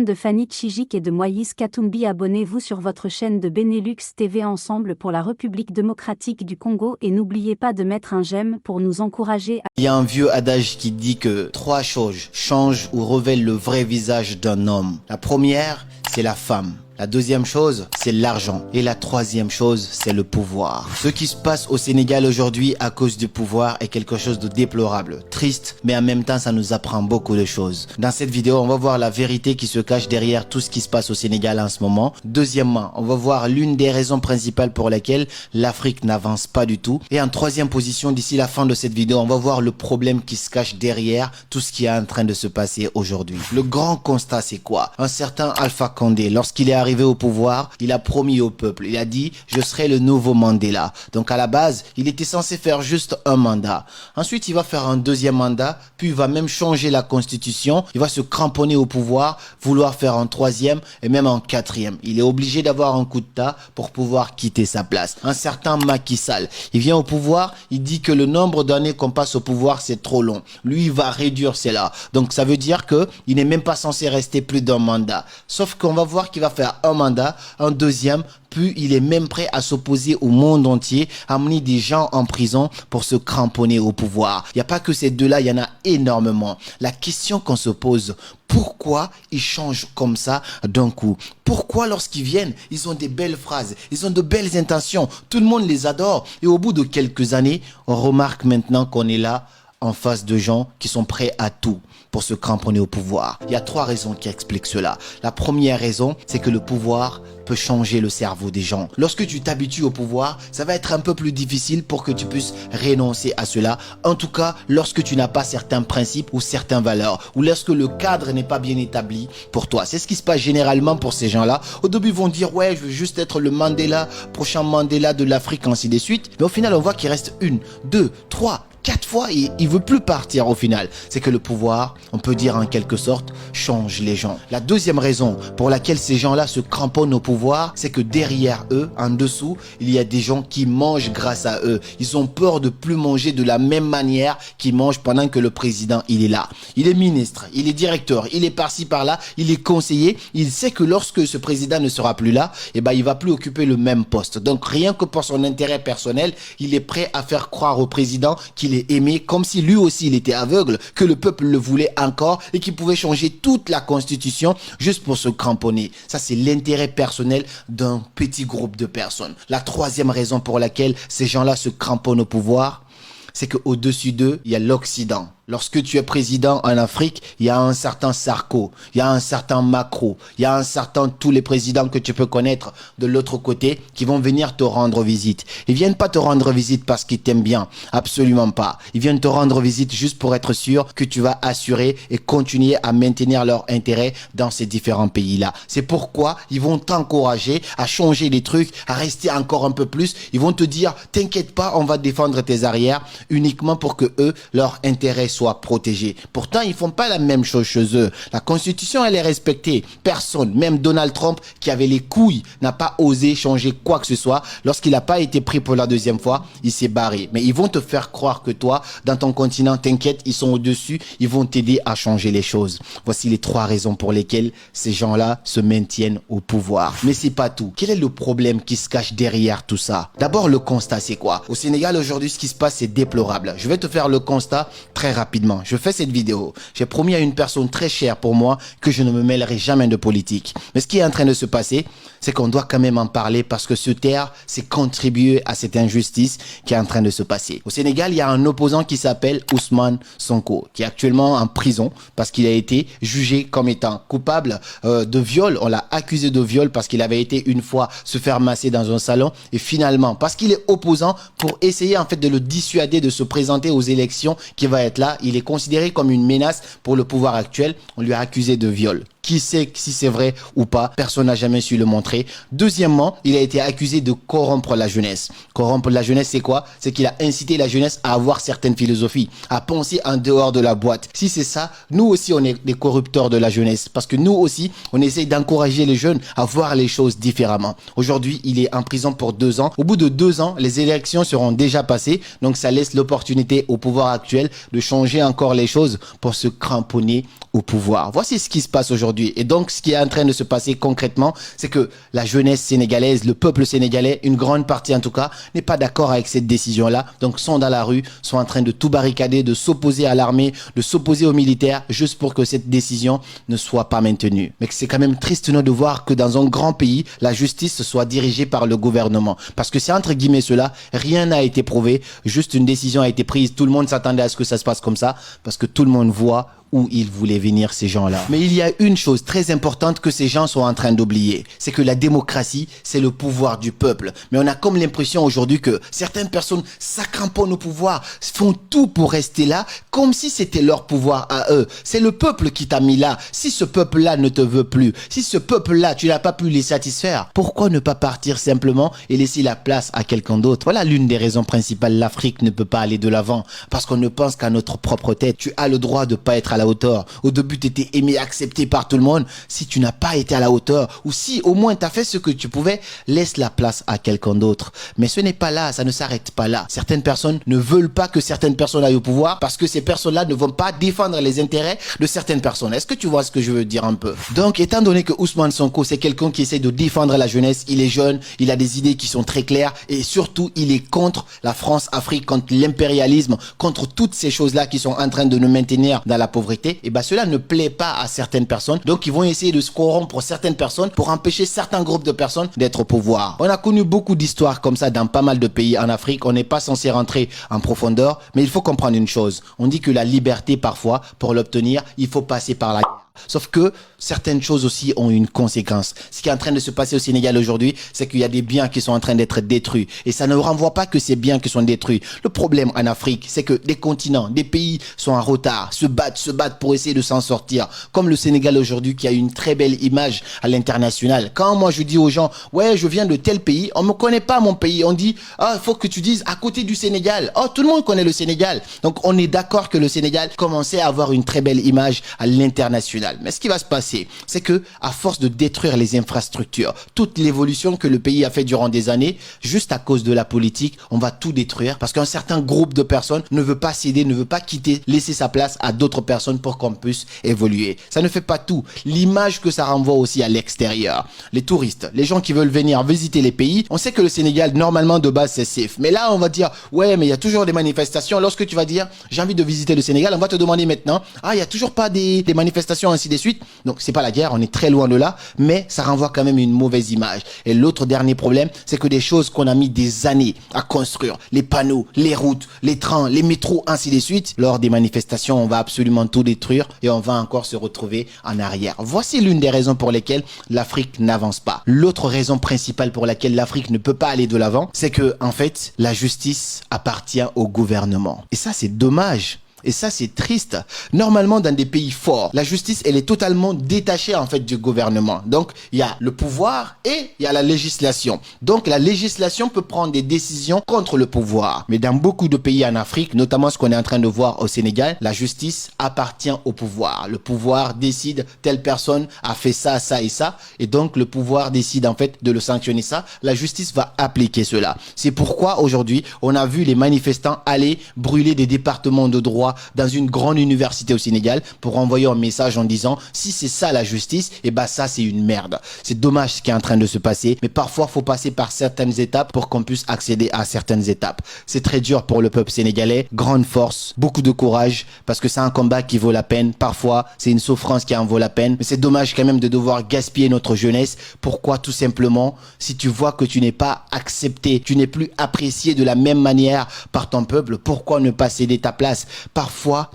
De Fanny Tchijik et de Moïse Katumbi, abonnez-vous sur votre chaîne de Benelux TV ensemble pour la République démocratique du Congo et n'oubliez pas de mettre un j'aime pour nous encourager. Il y a un vieux adage qui dit que 3 choses changent ou révèlent le vrai visage d'un homme. La première, c'est la femme. La deuxième chose, c'est l'argent. Et la troisième chose, c'est le pouvoir. Ce qui se passe au Sénégal aujourd'hui à cause du pouvoir est quelque chose de déplorable, triste, mais en même temps, ça nous apprend beaucoup de choses. Dans cette vidéo, on va voir la vérité qui se cache derrière tout ce qui se passe au Sénégal en ce moment. Deuxièmement, on va voir l'une des raisons principales pour lesquelles l'Afrique n'avance pas du tout. Et en troisième position, d'ici la fin de cette vidéo, on va voir le problème qui se cache derrière tout ce qui est en train de se passer aujourd'hui. Le grand constat, c'est quoi? Un certain Alpha Condé, lorsqu'il est arrivé au pouvoir, il a promis au peuple, il a dit je serai le nouveau Mandela. Donc à la base, il était censé faire juste un mandat. Ensuite, il va faire un deuxième mandat, puis il va même changer la constitution, il va se cramponner au pouvoir, vouloir faire un troisième et même un quatrième. Il est obligé d'avoir un coup de tas pour pouvoir quitter sa place. Un certain Macky Sall, il vient au pouvoir, il dit que le nombre d'années qu'on passe au pouvoir, c'est trop long. Lui, il va réduire cela. Donc ça veut dire que il n'est même pas censé rester plus d'un mandat. Sauf qu'on va voir qu'il va faire un mandat, un deuxième, puis il est même prêt à s'opposer au monde entier, à amener des gens en prison pour se cramponner au pouvoir. Il n'y a pas que ces deux-là, il y en a énormément. La question qu'on se pose, pourquoi ils changent comme ça d'un coup? Pourquoi lorsqu'ils viennent, ils ont des belles phrases, ils ont de belles intentions, tout le monde les adore et au bout de quelques années, on remarque maintenant qu'on est là en face de gens qui sont prêts à tout pour se cramponner au pouvoir. Il y a 3 raisons qui expliquent cela. La première raison, c'est que le pouvoir peut changer le cerveau des gens. Lorsque tu t'habitues au pouvoir, ça va être un peu plus difficile pour que tu puisses renoncer à cela. En tout cas, lorsque tu n'as pas certains principes ou certaines valeurs, ou lorsque le cadre n'est pas bien établi pour toi. C'est ce qui se passe généralement pour ces gens-là. Au début, ils vont dire, ouais, je veux juste être le Mandela, prochain Mandela de l'Afrique, ainsi de suite. Mais au final, on voit qu'il reste 1, 2, 3, 4 fois et il veut plus partir au final. C'est que le pouvoir, on peut dire en quelque sorte, change les gens. La deuxième raison pour laquelle ces gens-là se cramponnent au pouvoir, c'est que derrière eux, en dessous, il y a des gens qui mangent grâce à eux. Ils ont peur de plus manger de la même manière qu'ils mangent pendant que le président, il est là. Il est ministre, il est directeur, il est par-ci par-là, il est conseiller. Il sait que lorsque ce président ne sera plus là, eh ben, il va plus occuper le même poste. Donc rien que pour son intérêt personnel, il est prêt à faire croire au président qu'il est aimé, comme si lui aussi il était aveugle, que le peuple le voulait encore et qu'il pouvait changer toute la constitution juste pour se cramponner. Ça, c'est l'intérêt personnel d'un petit groupe de personnes. La troisième raison pour laquelle ces gens-là se cramponnent au pouvoir, c'est qu'au-dessus d'eux, il y a l'Occident. Lorsque tu es président en Afrique, il y a un certain Sarko, il y a un certain Macron, il y a un certain tous les présidents que tu peux connaître de l'autre côté qui vont venir te rendre visite. Ils viennent pas te rendre visite parce qu'ils t'aiment bien, absolument pas. Ils viennent te rendre visite juste pour être sûr que tu vas assurer et continuer à maintenir leur intérêt dans ces différents pays-là. C'est pourquoi ils vont t'encourager à changer les trucs, à rester encore un peu plus. Ils vont te dire, t'inquiète pas, on va défendre tes arrières uniquement pour que eux, leur intérêt soit protégés. Pourtant, ils font pas la même chose chez eux. La Constitution, elle est respectée. Personne, même Donald Trump, qui avait les couilles, n'a pas osé changer quoi que ce soit. Lorsqu'il n'a pas été pris pour la deuxième fois, il s'est barré. Mais ils vont te faire croire que toi, dans ton continent, t'inquiète, ils sont au-dessus, ils vont t'aider à changer les choses. Voici les 3 raisons pour lesquelles ces gens-là se maintiennent au pouvoir. Mais c'est pas tout. Quel est le problème qui se cache derrière tout ça? D'abord, le constat, c'est quoi? Au Sénégal, aujourd'hui, ce qui se passe, c'est déplorable. Je vais te faire le constat très rapidement. Je fais cette vidéo. J'ai promis à une personne très chère pour moi que je ne me mêlerai jamais de politique. Mais ce qui est en train de se passer, c'est qu'on doit quand même en parler parce que se taire, c'est contribuer à cette injustice qui est en train de se passer. Au Sénégal, il y a un opposant qui s'appelle Ousmane Sonko, qui est actuellement en prison parce qu'il a été jugé comme étant coupable de viol. On l'a accusé de viol parce qu'il avait été une fois se faire masser dans un salon et finalement, parce qu'il est opposant, pour essayer en fait de le dissuader de se présenter aux élections qui va être là, il est considéré comme une menace pour le pouvoir actuel. On lui a accusé de viol. Qui sait si c'est vrai ou pas? Personne n'a jamais su le montrer. Deuxièmement, il a été accusé de corrompre la jeunesse. Corrompre la jeunesse, c'est quoi? C'est qu'il a incité la jeunesse à avoir certaines philosophies, à penser en dehors de la boîte. Si c'est ça, nous aussi, on est des corrupteurs de la jeunesse. Parce que nous aussi, on essaye d'encourager les jeunes à voir les choses différemment. Aujourd'hui, il est en prison pour 2 ans. Au bout de 2 ans, les élections seront déjà passées. Donc, ça laisse l'opportunité au pouvoir actuel de changer encore les choses pour se cramponner au pouvoir. Voici ce qui se passe aujourd'hui aujourd'hui. Et donc, ce qui est en train de se passer concrètement, c'est que la jeunesse sénégalaise, le peuple sénégalais, une grande partie en tout cas, n'est pas d'accord avec cette décision-là. Donc, sont dans la rue, sont en train de tout barricader, de s'opposer à l'armée, de s'opposer aux militaires, juste pour que cette décision ne soit pas maintenue. Mais c'est quand même triste non, de voir que dans un grand pays, la justice soit dirigée par le gouvernement. Parce que c'est entre guillemets cela, rien n'a été prouvé, juste une décision a été prise, tout le monde s'attendait à ce que ça se passe comme ça, parce que tout le monde voit où ils voulaient venir, ces gens-là. Mais il y a une chose très importante que ces gens sont en train d'oublier. C'est que la démocratie, c'est le pouvoir du peuple. Mais on a comme l'impression aujourd'hui que certaines personnes s'accramponnent au pouvoir, font tout pour rester là, comme si c'était leur pouvoir à eux. C'est le peuple qui t'a mis là. Si ce peuple-là ne te veut plus, si ce peuple-là, tu n'as pas pu les satisfaire, pourquoi ne pas partir simplement et laisser la place à quelqu'un d'autre? Voilà l'une des raisons principales. L'Afrique ne peut pas aller de l'avant parce qu'on ne pense qu'à notre propre tête. Tu as le droit de pas être à la hauteur. Au début, tu étais aimé, accepté par tout le monde. Si tu n'as pas été à la hauteur, ou si au moins tu as fait ce que tu pouvais, laisse la place à quelqu'un d'autre. Mais ce n'est pas là, ça ne s'arrête pas là. Certaines personnes ne veulent pas que certaines personnes aillent au pouvoir parce que ces personnes-là ne vont pas défendre les intérêts de certaines personnes. Est-ce que tu vois ce que je veux dire un peu? Donc, étant donné que Ousmane Sonko, c'est quelqu'un qui essaie de défendre la jeunesse, il est jeune, il a des idées qui sont très claires et surtout, il est contre la France-Afrique, contre l'impérialisme, contre toutes ces choses-là qui sont en train de nous maintenir dans la pauvreté. Et ben cela ne plaît pas à certaines personnes. Donc ils vont essayer de se corrompre certaines personnes pour empêcher certains groupes de personnes d'être au pouvoir. On a connu beaucoup d'histoires comme ça dans pas mal de pays en Afrique. On n'est pas censé rentrer en profondeur, mais il faut comprendre une chose. On dit que la liberté parfois, pour l'obtenir, il faut passer par la guerre. Sauf que certaines choses aussi ont une conséquence. Ce qui est en train de se passer au Sénégal aujourd'hui, c'est qu'il y a des biens qui sont en train d'être détruits. Et ça ne renvoie pas que ces biens qui sont détruits. Le problème en Afrique, c'est que des continents, des pays sont en retard, se battent pour essayer de s'en sortir. Comme le Sénégal aujourd'hui qui a une très belle image à l'international. Quand moi je dis aux gens, ouais, je viens de tel pays, on me connaît pas mon pays. On dit, ah, il faut que tu dises à côté du Sénégal. Oh, tout le monde connaît le Sénégal. Donc on est d'accord que le Sénégal commençait à avoir une très belle image à l'international. Mais ce qui va se passer, c'est que à force de détruire les infrastructures, toute l'évolution que le pays a fait durant des années, juste à cause de la politique, on va tout détruire parce qu'un certain groupe de personnes ne veut pas céder, ne veut pas quitter, laisser sa place à d'autres personnes pour qu'on puisse évoluer. Ça ne fait pas tout. L'image que ça renvoie aussi à l'extérieur. Les touristes, les gens qui veulent venir visiter les pays, on sait que le Sénégal, normalement de base, c'est safe. Mais là, on va dire, ouais, mais il y a toujours des manifestations. Lorsque tu vas dire, j'ai envie de visiter le Sénégal, on va te demander maintenant, ah, il n'y a toujours pas des manifestations ainsi de suite. Donc c'est pas la guerre, on est très loin de là, mais ça renvoie quand même une mauvaise image. Et l'autre dernier problème, c'est que des choses qu'on a mis des années à construire, les panneaux, les routes, les trains, les métros, ainsi de suite, lors des manifestations, on va absolument tout détruire et on va encore se retrouver en arrière. Voici l'une des raisons pour lesquelles l'Afrique n'avance pas. L'autre raison principale pour laquelle l'Afrique ne peut pas aller de l'avant, c'est que en fait, la justice appartient au gouvernement. Et ça, c'est dommage. Et ça, c'est triste. Normalement, dans des pays forts, la justice, elle est totalement détachée, en fait, du gouvernement. Donc, il y a le pouvoir et il y a la législation. Donc, la législation peut prendre des décisions contre le pouvoir. Mais dans beaucoup de pays en Afrique, notamment ce qu'on est en train de voir au Sénégal, la justice appartient au pouvoir. Le pouvoir décide, telle personne a fait ça, ça et ça. Et donc, le pouvoir décide, en fait, de le sanctionner ça. La justice va appliquer cela. C'est pourquoi, aujourd'hui, on a vu les manifestants aller brûler des départements de droit dans une grande université au Sénégal pour envoyer un message en disant si c'est ça la justice, et ben ça c'est une merde. C'est dommage ce qui est en train de se passer, mais parfois il faut passer par certaines étapes pour qu'on puisse accéder à certaines étapes. C'est très dur pour le peuple sénégalais, grande force, beaucoup de courage parce que c'est un combat qui vaut la peine. Parfois c'est une souffrance qui en vaut la peine, mais c'est dommage quand même de devoir gaspiller notre jeunesse. Pourquoi? Tout simplement, si tu vois que tu n'es pas accepté, tu n'es plus apprécié de la même manière par ton peuple, pourquoi ne pas céder ta place? Parfois,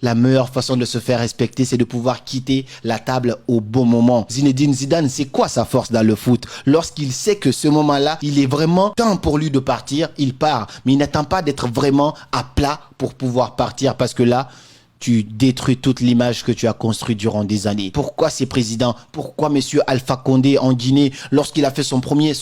la meilleure façon de se faire respecter, c'est de pouvoir quitter la table au bon moment. Zinedine Zidane, c'est quoi sa force dans le foot? Lorsqu'il sait que ce moment-là, il est vraiment temps pour lui de partir, il part. Mais il n'attend pas d'être vraiment à plat pour pouvoir partir parce que là, tu détruis toute l'image que tu as construite durant des années. Pourquoi ces présidents? Pourquoi monsieur Alpha Condé en Guinée, lorsqu'il a fait son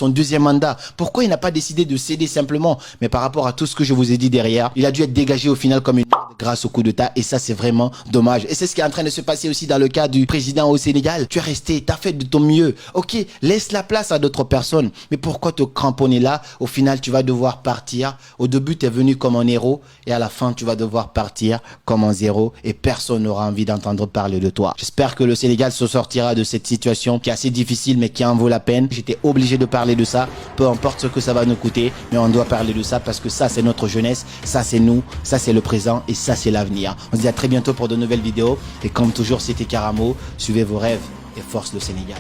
deuxième mandat, pourquoi il n'a pas décidé de céder simplement? Mais par rapport à tout ce que je vous ai dit derrière, il a dû être dégagé au final comme une merde grâce au coup d'État et ça c'est vraiment dommage. Et c'est ce qui est en train de se passer aussi dans le cas du président au Sénégal. Tu es resté, tu as fait de ton mieux. Ok, laisse la place à d'autres personnes. Mais pourquoi te cramponner là? Au final, tu vas devoir partir. Au début, tu es venu comme un héros et à la fin, tu vas devoir partir comme un zéro et personne n'aura envie d'entendre parler de toi. J'espère que le Sénégal se sortira de cette situation qui est assez difficile mais qui en vaut la peine. J'étais obligé de parler de ça, peu importe ce que ça va nous coûter, mais on doit parler de ça parce que ça c'est notre jeunesse, ça c'est nous, ça c'est le présent et ça c'est l'avenir. On se dit à très bientôt pour de nouvelles vidéos et comme toujours c'était Karamo, suivez vos rêves et force le Sénégal.